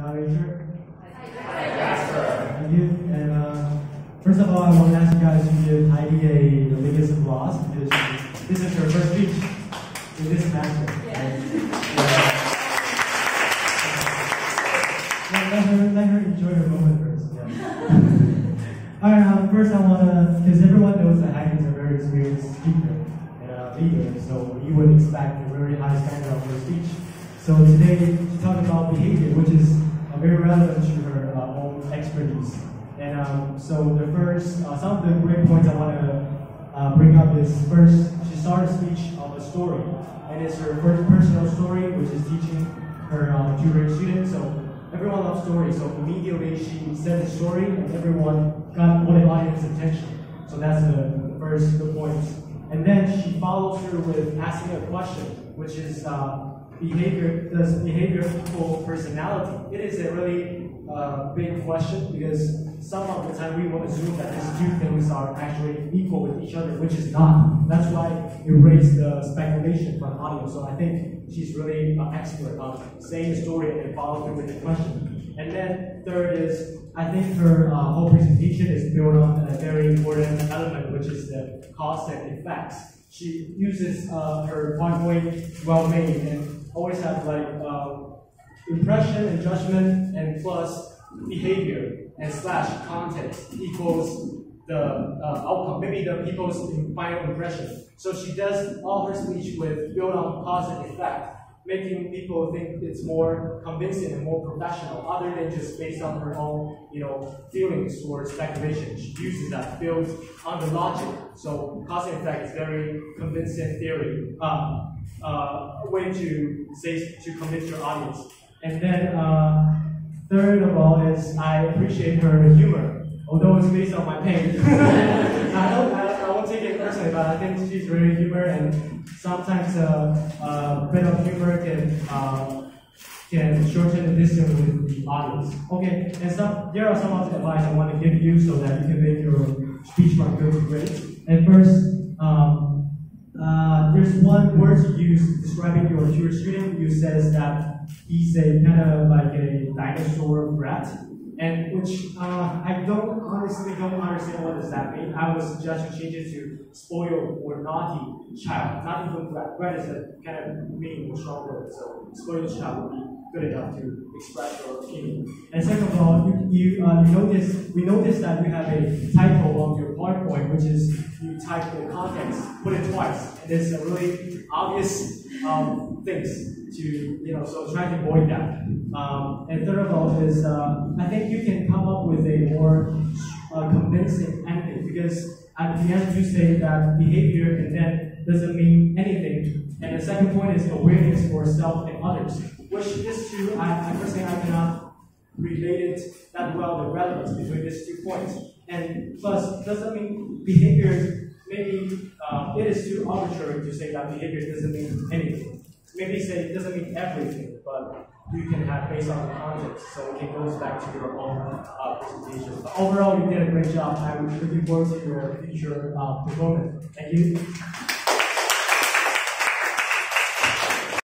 Ranger. Hi, Jasper. Thank you. And first of all, I want to ask you guys to give Heidi the biggest applause because this is her first speech in this semester. Let her enjoy her moment first. Yeah. Alright, first I want to, because everyone knows that Heidi is a very experienced speaker and leader, so you would expect a very high standard of her speech. So today, she's talking about behavior, which is very relevant to her own expertise. And so the first, some of the great points I want to bring up is first, she started a speech of a story. And it's her first personal story, which is teaching her junior students. So everyone loves stories, so immediately she said the story and everyone got all the audience attention. So that's the first good point. And then she follows through with asking a question, which is does behavior equal personality? It is a really big question because some of the time we want to assume that these two things are actually equal with each other, which is not. That's why it raised the speculation from audience. So I think she's really an expert on saying the story and follow through with the question. And then third is, I think her whole presentation is built on a very important element, which is the cause and effects. She uses her PowerPoint well made and always have like impression and judgment and plus behavior and slash context equals the outcome, maybe the people's final impression. So she does all her speech with build on cause and effect, making people think it's more convincing and more professional, other than just based on her own, feelings or speculation. She uses that built on the logic. So cause and effect is very convincing theory, way to convince your audience. And then third of all is I appreciate her humor, although it's based on my pain. I won't take it personally, but I think she's very humor, and sometimes a bit of humor can shorten the distance with the audience. Okay, and there are some of the advice I want to give you so that you can make your speech from good to great. And first, there's one word you use describing your tutor student. You says that he's a kind of like a dinosaur brat, and which I honestly don't understand what does that mean. I would suggest you change it to spoiled or naughty child. Not even brat. Brat is a kind of mean or strong word, so spoiled child would be good enough to express your opinion. And second of all, we noticed that you have a typo on your PowerPoint, which is you type the context, put it twice, and it's a really obvious things to, so try to avoid that. And third of all is, I think you can come up with a more convincing ending, because at the end you say that behavior and then doesn't mean anything. And the second point is awareness for self and others, which these two, I personally I cannot relate it that well, the relevance between these 2 points. And plus, doesn't mean behavior, maybe it is too arbitrary to say that behavior doesn't mean anything. Maybe say it doesn't mean everything, but you can have based on the context, so it goes back to your own presentation. But overall, you did a great job. I'm looking forward to your future performance. Thank you.